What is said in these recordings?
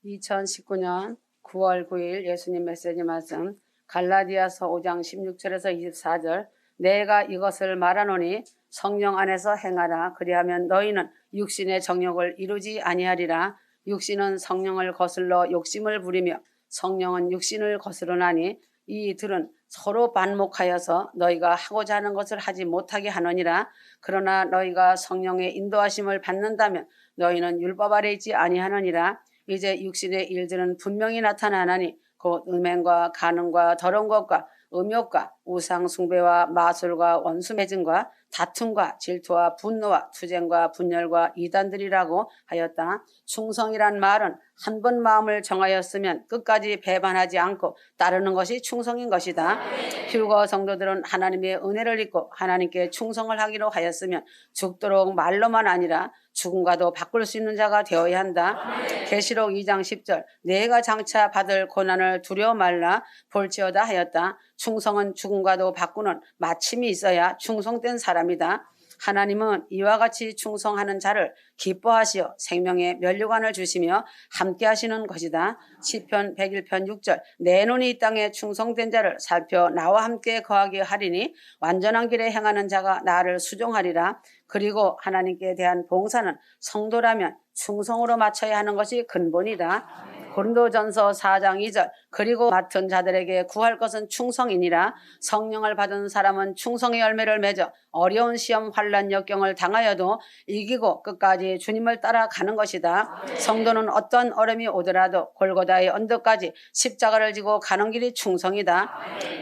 2019년 9월 9일 예수님 메시지 말씀 갈라디아서 5장 16절에서 24절 내가 이것을 말하노니 성령 안에서 행하라 그리하면 너희는 육신의 정욕을 이루지 아니하리라. 육신은 성령을 거슬러 욕심을 부리며 성령은 육신을 거스르나니 이들은 서로 반목하여서 너희가 하고자 하는 것을 하지 못하게 하느니라. 그러나 너희가 성령의 인도하심을 받는다면 너희는 율법 아래 있지 아니하느니라. 이제 육신의 일들은 분명히 나타나나니 곧 음행과 간음과 더러운 것과 음욕과 우상 숭배와 마술과 원수 맺음과 다툼과 질투와 분노와 투쟁과 분열과 이단들이라고 하였다. 충성이란 말은 한 번 마음을 정하였으면 끝까지 배반하지 않고 따르는 것이 충성인 것이다. 휴거 성도들은 하나님의 은혜를 입고 하나님께 충성을 하기로 하였으면 죽도록 말로만 아니라 죽음과도 바꿀 수 있는 자가 되어야 한다. 계시록 2장 10절 내가 장차 받을 고난을 두려워 말라 볼지어다 하였다. 충성은 죽음과도 바꾸는 마침이 있어야 충성된 사람이다. 하나님은 이와 같이 충성하는 자를 기뻐하시어 생명의 면류관을 주시며 함께 하시는 것이다. 시편 101편 6절 내 눈이 이 땅에 충성된 자를 살펴 나와 함께 거하게 하리니 완전한 길에 행하는 자가 나를 수종하리라. 그리고 하나님께 대한 봉사는 성도라면 충성으로 마쳐야 하는 것이 근본이다. 고린도전서 4장 2절 그리고 맡은 자들에게 구할 것은 충성이니라. 성령을 받은 사람은 충성의 열매를 맺어 어려운 시험 환난 역경을 당하여도 이기고 끝까지 주님을 따라가는 것이다. 성도는 어떠한 어려움이 오더라도 골고다의 언덕까지 십자가를 지고 가는 길이 충성이다.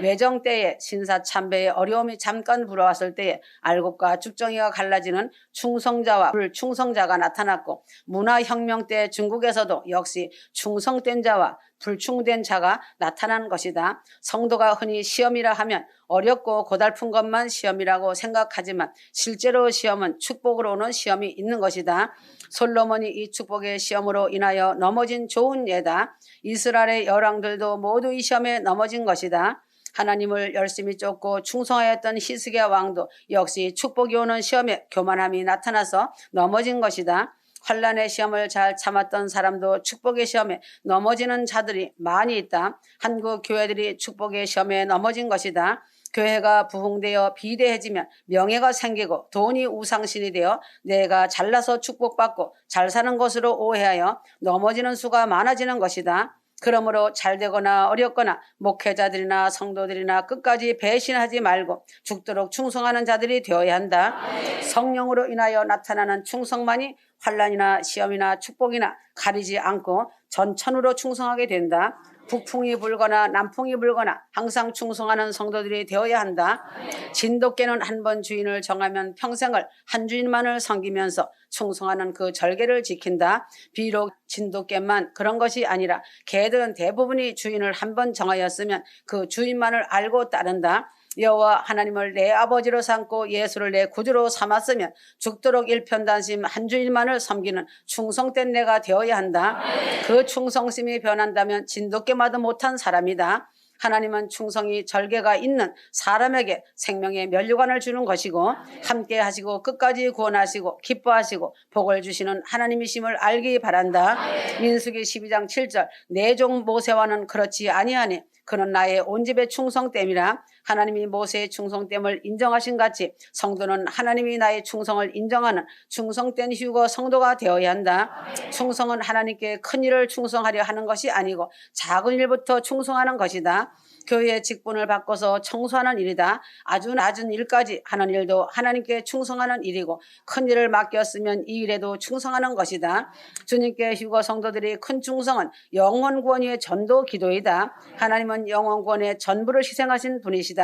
외정 때에 신사참배의 어려움이 잠깐 불어왔을 때에 알곡과 죽정이가 갈라지는 충성자와 불충성자가 나타났고 문화혁명 때 중국에서도 역시 충성된 자와 불충된 자가 나타난 것이다. 성도가 흔히 시험이라 하면 어렵고 고달픈 것만 시험이라고 생각하지만 실제로 시험은 축복으로 오는 시험이 있는 것이다. 솔로몬이 이 축복의 시험으로 인하여 넘어진 좋은 예다. 이스라엘의 열왕들도 모두 이 시험에 넘어진 것이다. 하나님을 열심히 쫓고 충성하였던 히스기야 왕도 역시 축복이 오는 시험에 교만함이 나타나서 넘어진 것이다. 환난의 시험을 잘 참았던 사람도 축복의 시험에 넘어지는 자들이 많이 있다. 한국 교회들이 축복의 시험에 넘어진 것이다. 교회가 부흥되어 비대해지면 명예가 생기고 돈이 우상신이 되어 내가 잘나서 축복받고 잘 사는 것으로 오해하여 넘어지는 수가 많아지는 것이다. 그러므로 잘되거나 어렵거나 목회자들이나 성도들이나 끝까지 배신하지 말고 죽도록 충성하는 자들이 되어야 한다. 성령으로 인하여 나타나는 충성만이 환난이나 시험이나 축복이나 가리지 않고 전천후로 충성하게 된다. 북풍이 불거나 남풍이 불거나 항상 충성하는 성도들이 되어야 한다. 진돗개는 한 번 주인을 정하면 평생을 한 주인만을 섬기면서 충성하는 그 절개를 지킨다. 비록 진돗개만 그런 것이 아니라 개들은 대부분이 주인을 한 번 정하였으면 그 주인만을 알고 따른다. 여호와 하나님을 내 아버지로 삼고 예수를 내 구주로 삼았으면 죽도록 일편단심 한 주인만을 섬기는 충성된 내가 되어야 한다. 그 충성심이 변한다면 진돗개마도 못한 사람이다. 하나님은 충성이 절개가 있는 사람에게 생명의 면류관을 주는 것이고 함께 하시고 끝까지 구원하시고 기뻐하시고 복을 주시는 하나님이심을 알기 바란다. 민수기 12장 7절 내 종 모세와는 그렇지 아니하니 그는 나의 온 집의 충성됨이라. 하나님이 모세의 충성됨을 인정하신 같이 성도는 하나님이 나의 충성을 인정하는 충성된 휴거 성도가 되어야 한다. 충성은 하나님께 큰 일을 충성하려 하는 것이 아니고 작은 일부터 충성하는 것이다. 교회의 직분을 바꿔서 청소하는 일이다. 아주 낮은 일까지 하는 일도 하나님께 충성하는 일이고 큰 일을 맡겼으면 이 일에도 충성하는 것이다. 주님께 휴거 성도들이 큰 충성은 영원 구원 위의 전도 기도이다. 하나님은 영원 구원의 전부를 희생하신 분이시다.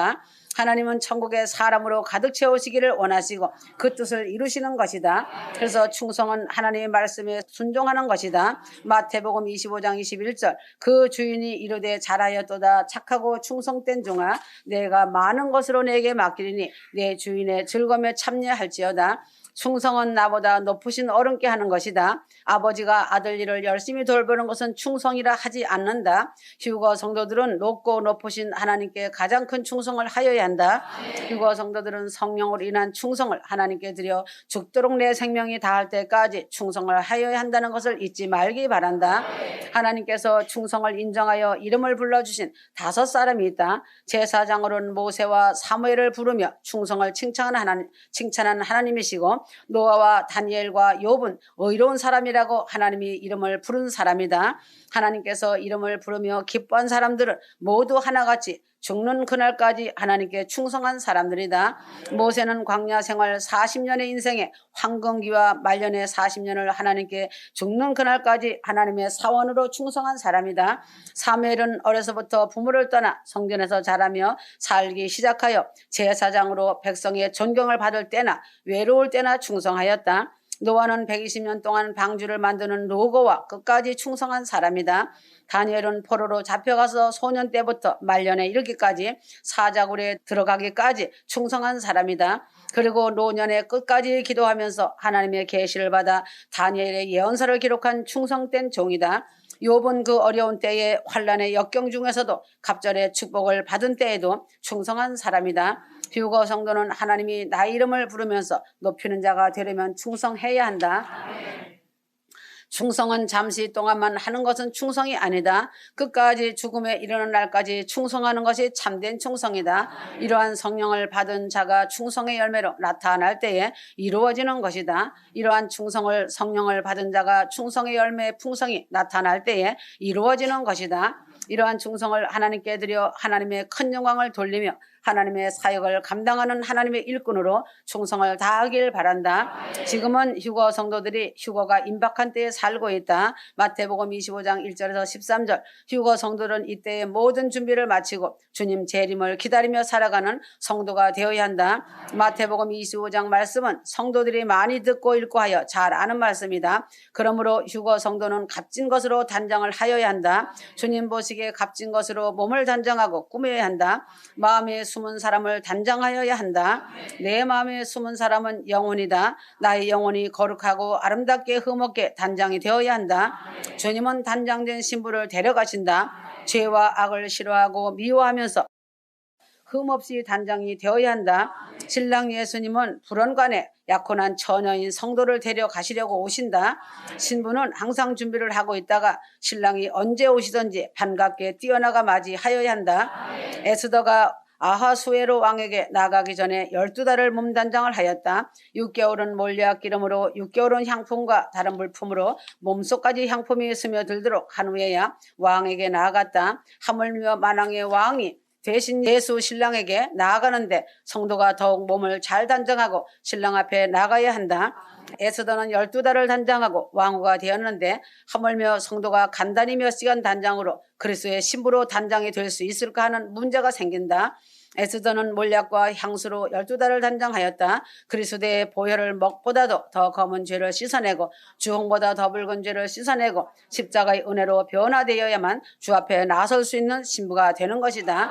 하나님은 천국에 사람으로 가득 채우시기를 원하시고 그 뜻을 이루시는 것이다. 그래서 충성은 하나님의 말씀에 순종하는 것이다. 마태복음 25장 21절 그 주인이 이르되 잘하였도다 착하고 충성된 종아 내가 많은 것으로 내게 맡기리니 내 주인의 즐거움에 참여할지어다. 충성은 나보다 높으신 어른께 하는 것이다. 아버지가 아들 일을 열심히 돌보는 것은 충성이라 하지 않는다. 휴거 성도들은 높고 높으신 하나님께 가장 큰 충성을 하여야 한다. 휴거 성도들은 성령으로 인한 충성을 하나님께 드려 죽도록 내 생명이 다할 때까지 충성을 하여야 한다는 것을 잊지 말기 바란다. 하나님께서 충성을 인정하여 이름을 불러주신 5사람이 있다. 제사장으로는 모세와 사무엘을 부르며 충성을 칭찬한 하나님이시고, 노아와 다니엘과 욥은 의로운 사람이라고 하나님이 이름을 부른 사람이다. 하나님께서 이름을 부르며 기뻐한 사람들은 모두 하나같이 죽는 그날까지 하나님께 충성한 사람들이다. 모세는 광야 생활 40년의 인생에 황금기와 말년의 40년을 하나님께 죽는 그날까지 하나님의 사원으로 충성한 사람이다. 사무엘은 어려서부터 부모를 떠나 성전에서 자라며 살기 시작하여 제사장으로 백성의 존경을 받을 때나 외로울 때나 충성하였다. 노아는 120년 동안 방주를 만드는 노고와 끝까지 충성한 사람이다. 다니엘은 포로로 잡혀가서 소년 때부터 말년에 이르기까지 사자굴에 들어가기까지 충성한 사람이다. 그리고 노년의 끝까지 기도하면서 하나님의 계시를 받아 다니엘의 예언서를 기록한 충성된 종이다. 욥은 그 어려운 때에 환난의 역경 중에서도 갑절의 축복을 받은 때에도 충성한 사람이다. 휴거 성도는 하나님이 나의 이름을 부르면서 높이는 자가 되려면 충성해야 한다. 충성은 잠시 동안만 하는 것은 충성이 아니다. 끝까지 죽음에 이르는 날까지 충성하는 것이 참된 충성이다. 이러한 성령을 받은 자가 충성의 열매로 나타날 때에 이루어지는 것이다. 이러한 성령을 받은 자가 충성의 열매의 풍성이 나타날 때에 이루어지는 것이다. 이러한 충성을 하나님께 드려 하나님의 큰 영광을 돌리며 하나님의 사역을 감당하는 하나님의 일꾼으로 충성을 다하길 바란다. 지금은 휴거 성도들이 휴거가 임박한 때에 살고 있다. 마태복음 25장 1절에서 13절. 휴거 성도들은 이때의 모든 준비를 마치고 주님 재림을 기다리며 살아가는 성도가 되어야 한다. 마태복음 25장 말씀은 성도들이 많이 듣고 읽고 하여 잘 아는 말씀이다. 그러므로 휴거 성도는 값진 것으로 단장을 하여야 한다. 주님 보시기에 값진 것으로 몸을 단장하고 꾸며야 한다. 마음에 숨은 사람을 단장하여야 한다. 내 마음에 숨은 사람은 영혼이다. 나의 영혼이 거룩하고 아름답게 흠없게 단장이 되어야 한다. 주님은 단장된 신부를 데려가신다. 죄와 악을 싫어하고 미워하면서 흠없이 단장이 되어야 한다. 신랑 예수님은 불원관에 약혼한 처녀인 성도를 데려가시려고 오신다. 신부는 항상 준비를 하고 있다가 신랑이 언제 오시든지 반갑게 뛰어나가 맞이하여야 한다. 에스더가 아하수에로 왕에게 나가기 전에 12달을 몸단장을 하였다. 6개월은 몰약 기름으로 6개월은 향품과 다른 물품으로 몸속까지 향품이 스며들도록 한 후에야 왕에게 나아갔다. 하물며 만왕의 왕이 대신 예수 신랑에게 나아가는데 성도가 더욱 몸을 잘 단장하고 신랑 앞에 나가야 한다. 에스더는 12달을 단장하고 왕후가 되었는데 하물며 성도가 간단히 몇 시간 단장으로 그리스도의 신부로 단장이 될 수 있을까 하는 문제가 생긴다. 에스더는 몰약과 향수로 12달을 단장하였다. 그리스도의 보혈을 먹보다도 더 검은 죄를 씻어내고 주홍보다 더 붉은 죄를 씻어내고 십자가의 은혜로 변화되어야만 주 앞에 나설 수 있는 신부가 되는 것이다.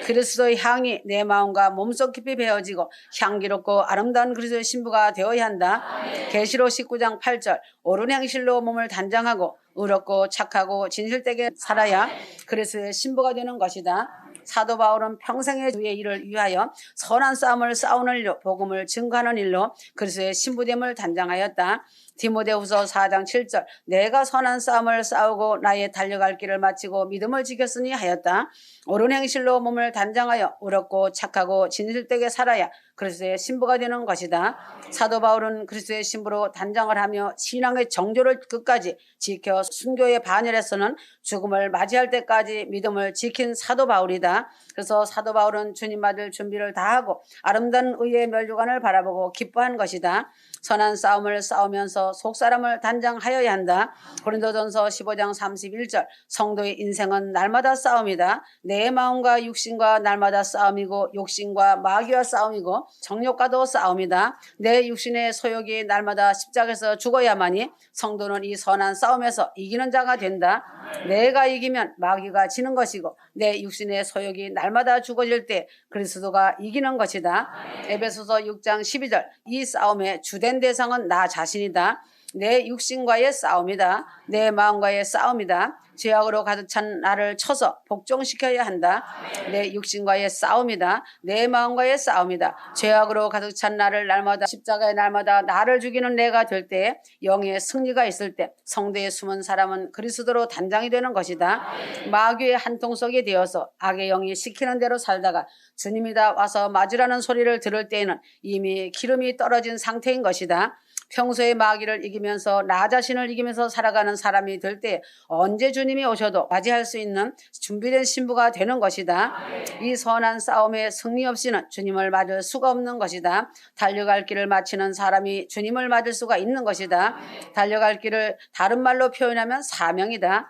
그리스도의 향이 내 마음과 몸속 깊이 배어지고 향기롭고 아름다운 그리스도의 신부가 되어야 한다. 계시록 19장 8절. 옳은 행실로 몸을 단장하고 의롭고 착하고 진실되게 살아야 그리스도의 신부가 되는 것이다. 사도 바울은 평생의 주의 일을 위하여 선한 싸움을 싸우는 일로 복음을 증거하는 일로 그리스도의 신부됨을 단장하였다. 디모데후서 4장 7절. 내가 선한 싸움을 싸우고 나의 달려갈 길을 마치고 믿음을 지켰으니 하였다. 옳은 행실로 몸을 단장하여 의롭고 착하고 진실되게 살아야 그리스도의 신부가 되는 것이다. 사도 바울은 그리스도의 신부로 단장을 하며 신앙의 정조를 끝까지 지켜 순교의 반열에서는 죽음을 맞이할 때까지 믿음을 지킨 사도 바울이다. 그래서 사도 바울은 주님 맞을 준비를 다하고 아름다운 의의 멸류관을 바라보고 기뻐한 것이다. 선한 싸움을 싸우면서 속사람을 단장하여야 한다. 고린도전서 15장 31절. 성도의 인생은 날마다 싸움이다. 내 마음과 육신과 날마다 싸움이고 욕심과 마귀와 싸움이고 정욕과도 싸움이다. 내 육신의 소욕이 날마다 십자가에서 죽어야만이 성도는 이 선한 싸움에서 이기는 자가 된다. 내가 이기면 마귀가 지는 것이고 내 육신의 소욕이 날마다 죽어질 때 그리스도가 이기는 것이다. 에베소서 6장 12절. 이 싸움의 주된 대상은 나 자신이다. 내 육신과의 싸움이다. 내 마음과의 싸움이다. 죄악으로 가득 찬 나를 쳐서 복종시켜야 한다. 내 육신과의 싸움이다. 내 마음과의 싸움이다. 죄악으로 가득 찬 나를 날마다 십자가의 날마다 나를 죽이는 내가 될 때, 영의 승리가 있을 때 성도의 숨은 사람은 그리스도로 단장이 되는 것이다. 마귀의 한통속이 되어서 악의 영이 시키는 대로 살다가 주님이다 와서 맞으라는 소리를 들을 때에는 이미 기름이 떨어진 상태인 것이다. 평소에 마귀를 이기면서 나 자신을 이기면서 살아가는 사람이 될 때 언제 주님이 오셔도 맞이할 수 있는 준비된 신부가 되는 것이다. 이 선한 싸움에 승리 없이는 주님을 맞을 수가 없는 것이다. 달려갈 길을 마치는 사람이 주님을 맞을 수가 있는 것이다. 달려갈 길을 다른 말로 표현하면 사명이다.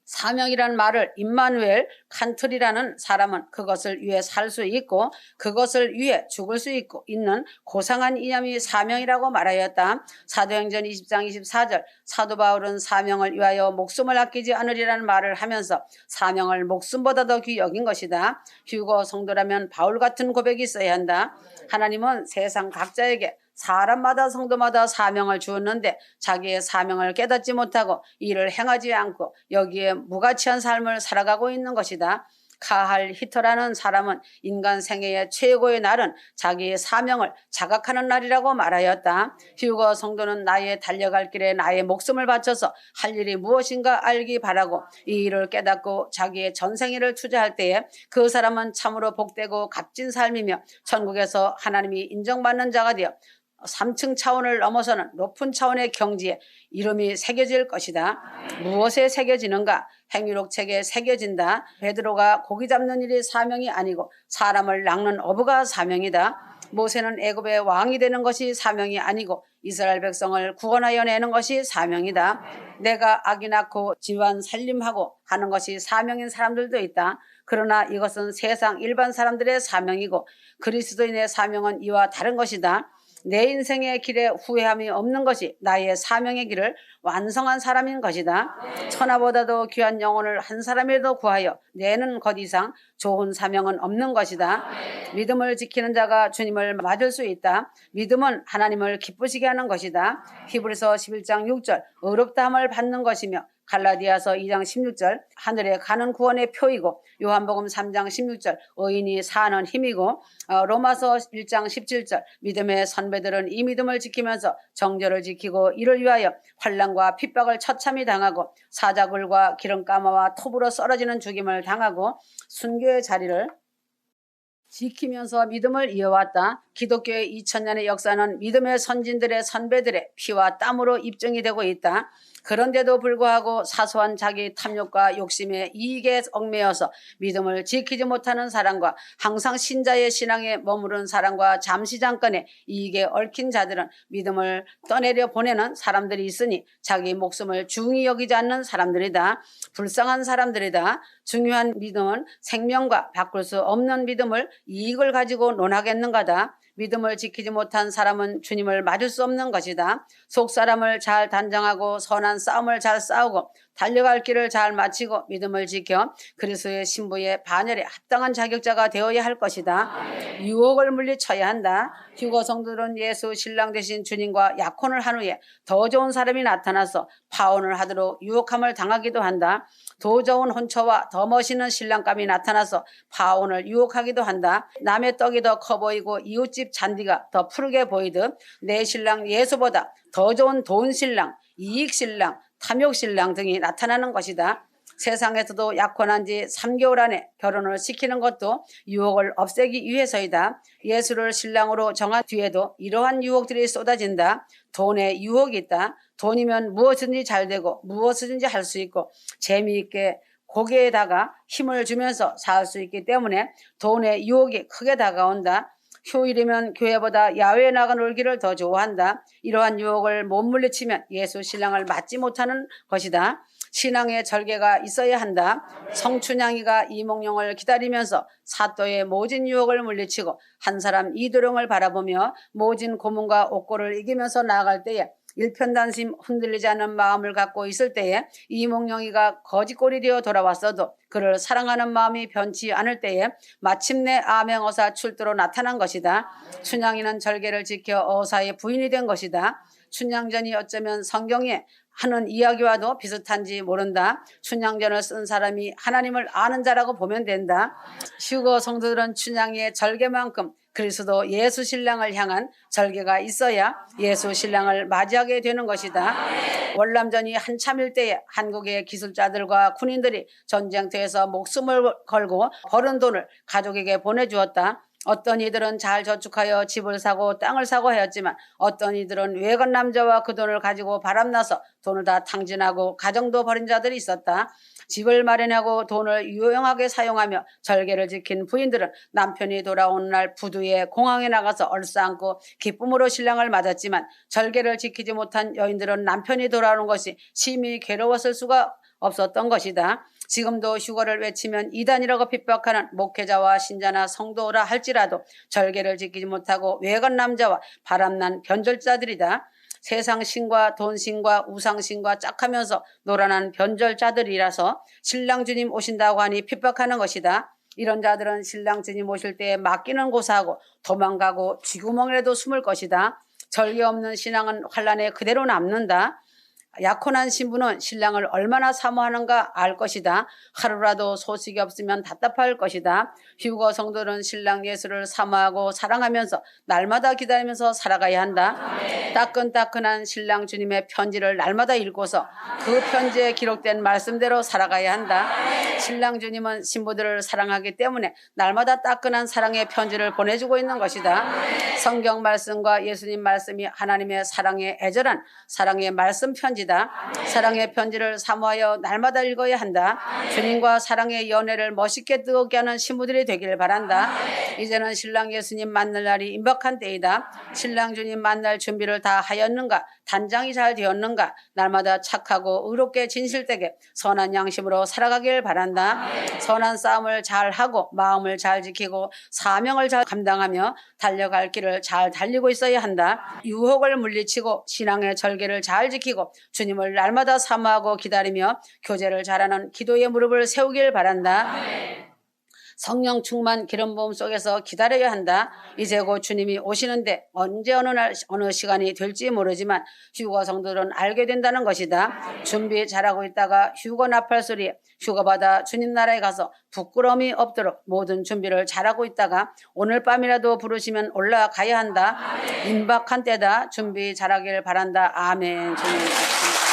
사명이라는 말을 임마누엘 칸트리라는 사람은 그것을 위해 살 수 있고 그것을 위해 죽을 수 있고 있는 고상한 이념이 사명이라고 말하였다. 사도행전 20장 24절 사도 바울은 사명을 위하여 목숨을 아끼지 않으리라는 말을 하면서 사명을 목숨보다 더 귀히 여긴 것이다. 휴거 성도라면 바울 같은 고백이 있어야 한다. 하나님은 세상 각자에게 사람마다 성도마다 사명을 주었는데 자기의 사명을 깨닫지 못하고 이를 행하지 않고 여기에 무가치한 삶을 살아가고 있는 것이다. 카할 히터라는 사람은 인간 생애의 최고의 날은 자기의 사명을 자각하는 날이라고 말하였다. 휴거 성도는 나의 달려갈 길에 나의 목숨을 바쳐서 할 일이 무엇인가 알기 바라고 이 일을 깨닫고 자기의 전생애를 투자할 때에 그 사람은 참으로 복되고 값진 삶이며 천국에서 하나님이 인정받는 자가 되어 3층 차원을 넘어서는 높은 차원의 경지에 이름이 새겨질 것이다. 무엇에 새겨지는가? 행위록 책에 새겨진다. 베드로가 고기 잡는 일이 사명이 아니고 사람을 낚는 어부가 사명이다. 모세는 애굽의 왕이 되는 것이 사명이 아니고 이스라엘 백성을 구원하여 내는 것이 사명이다. 내가 아기 낳고 집안 살림하고 하는 것이 사명인 사람들도 있다. 그러나 이것은 세상 일반 사람들의 사명이고 그리스도인의 사명은 이와 다른 것이다. 내 인생의 길에 후회함이 없는 것이 나의 사명의 길을 완성한 사람인 것이다. 천하보다도 귀한 영혼을 한 사람이라도 구하여 내는 것 이상 좋은 사명은 없는 것이다. 믿음을 지키는 자가 주님을 맞을 수 있다. 믿음은 하나님을 기쁘시게 하는 것이다. 히브리서 11장 6절 의롭다함을 받는 것이며 갈라디아서 2장 16절 하늘에 가는 구원의 표이고 요한복음 3장 16절 의인이 사는 힘이고 로마서 1장 17절 믿음의 선배들은 이 믿음을 지키면서 정절을 지키고 이를 위하여 환난과 핍박을 처참히 당하고 사자굴과 기름가마와 톱으로 썰어지는 죽임을 당하고 순교의 자리를 지키면서 믿음을 이어왔다. 기독교의 2000년의 역사는 믿음의 선진들의 선배들의 피와 땀으로 입증이 되고 있다. 그런데도 불구하고 사소한 자기 탐욕과 욕심에 이익에 얽매여서 믿음을 지키지 못하는 사람과 항상 신자의 신앙에 머무른 사람과 잠시 잠깐의 이익에 얽힌 자들은 믿음을 떠내려 보내는 사람들이 있으니 자기 목숨을 중히 여기지 않는 사람들이다. 불쌍한 사람들이다. 중요한 믿음은 생명과 바꿀 수 없는 믿음을 이익을 가지고 논하겠는가다. 믿음을 지키지 못한 사람은 주님을 맞을 수 없는 것이다. 속사람을 잘 단정하고 선한 싸움을 잘 싸우고 달려갈 길을 잘 마치고 믿음을 지켜 그리스도의 신부의 반열에 합당한 자격자가 되어야 할 것이다. 유혹을 물리쳐야 한다. 휴거 성도들은 예수 신랑 되신 주님과 약혼을 한 후에 더 좋은 사람이 나타나서 파혼을 하도록 유혹함을 당하기도 한다. 더 좋은 혼처와 더 멋있는 신랑감이 나타나서 파혼을 유혹하기도 한다. 남의 떡이 더 커 보이고 이웃집 잔디가 더 푸르게 보이듯 내 신랑 예수보다 더 좋은 돈 신랑, 이익 신랑, 탐욕 신랑 등이 나타나는 것이다. 세상에서도 약혼한 지 3개월 안에 결혼을 시키는 것도 유혹을 없애기 위해서이다. 예수를 신랑으로 정한 뒤에도 이러한 유혹들이 쏟아진다. 돈에 유혹이 있다. 돈이면 무엇이든지 잘 되고 무엇이든지 할 수 있고 재미있게 고개에다가 힘을 주면서 살 수 있기 때문에 돈의 유혹이 크게 다가온다. 휴일이면 교회보다 야외에 나가 놀기를 더 좋아한다. 이러한 유혹을 못 물리치면 예수 신랑을 맞지 못하는 것이다. 신앙의 절개가 있어야 한다. 성춘향이가 이몽룡을 기다리면서 사또의 모진 유혹을 물리치고 한 사람 이도령을 바라보며 모진 고문과 옥고를 이기면서 나아갈 때에 일편단심 흔들리지 않는 마음을 갖고 있을 때에 이몽룡이가 거짓골이 되어 돌아왔어도 그를 사랑하는 마음이 변치 않을 때에 마침내 암행어사 출두로 나타난 것이다. 춘향이는 절개를 지켜 어사의 부인이 된 것이다. 춘향전이 어쩌면 성경에 하는 이야기와도 비슷한지 모른다. 춘향전을 쓴 사람이 하나님을 아는 자라고 보면 된다. 휴거 성도들은 춘향의 절개만큼 그리스도 예수 신랑을 향한 절개가 있어야 예수 신랑을 맞이하게 되는 것이다. 월남전이 한참일 때에 한국의 기술자들과 군인들이 전쟁터에서 목숨을 걸고 벌은 돈을 가족에게 보내주었다. 어떤 이들은 잘 저축하여 집을 사고 땅을 사고 하였지만 어떤 이들은 외간 남자와 그 돈을 가지고 바람나서 돈을 다 탕진하고 가정도 버린 자들이 있었다. 집을 마련하고 돈을 유용하게 사용하며 절개를 지킨 부인들은 남편이 돌아오는 날 부두에 공항에 나가서 얼싸안고 기쁨으로 신랑을 맞았지만 절개를 지키지 못한 여인들은 남편이 돌아오는 것이 심히 괴로웠을 수가 없었던 것이다. 지금도 휴거를 외치면 이단이라고 핍박하는 목회자와 신자나 성도라 할지라도 절개를 지키지 못하고 외간 남자와 바람난 변절자들이다. 세상 신과 돈 신과 우상 신과 짝하면서 노란한 변절자들이라서 신랑 주님 오신다고 하니 핍박하는 것이다. 이런 자들은 신랑 주님 오실 때에 맡기는 고사하고 도망가고 쥐구멍이라도 숨을 것이다. 절개 없는 신앙은 환란에 그대로 남는다. 약혼한 신부는 신랑을 얼마나 사모하는가 알 것이다. 하루라도 소식이 없으면 답답할 것이다. 휴거 성도는 신랑 예수를 사모하고 사랑하면서 날마다 기다리면서 살아가야 한다. 따끈따끈한 신랑 주님의 편지를 날마다 읽고서 그 편지에 기록된 말씀대로 살아가야 한다. 신랑 주님은 신부들을 사랑하기 때문에 날마다 따끈한 사랑의 편지를 보내주고 있는 것이다. 성경 말씀과 예수님 말씀이 하나님의 사랑의 애절한 사랑의 말씀 편지다. 사랑의 편지를 사모하여 날마다 읽어야 한다. 주님과 사랑의 연애를 멋있게 뜨겁게 하는 신부들이 되기를 바란다. 이제는 신랑 예수님 만날 날이 임박한 때이다. 신랑 주님 만날 준비를 다 하였는가? 단장이 잘 되었는가? 날마다 착하고 의롭게 진실되게 선한 양심으로 살아가길 바란다. 선한 싸움을 잘 하고 마음을 잘 지키고 사명을 잘 감당하며 달려갈 길을 잘 달리고 있어야 한다. 유혹을 물리치고 신앙의 절개를 잘 지키고 주님을 날마다 사모하고 기다리며 교제를 잘하는 기도의 무릎을 세우길 바란다. 성령 충만 기름 부음 속에서 기다려야 한다. 이제 곧 주님이 오시는데 언제 어느 날 어느 시간이 될지 모르지만 휴거 성도들은 알게 된다는 것이다. 준비 잘하고 있다가 휴거 나팔 소리에 휴거 받아 주님 나라에 가서 부끄러움이 없도록 모든 준비를 잘하고 있다가 오늘 밤이라도 부르시면 올라가야 한다. 임박한 때다. 준비 잘하길 바란다. 아멘. 주님.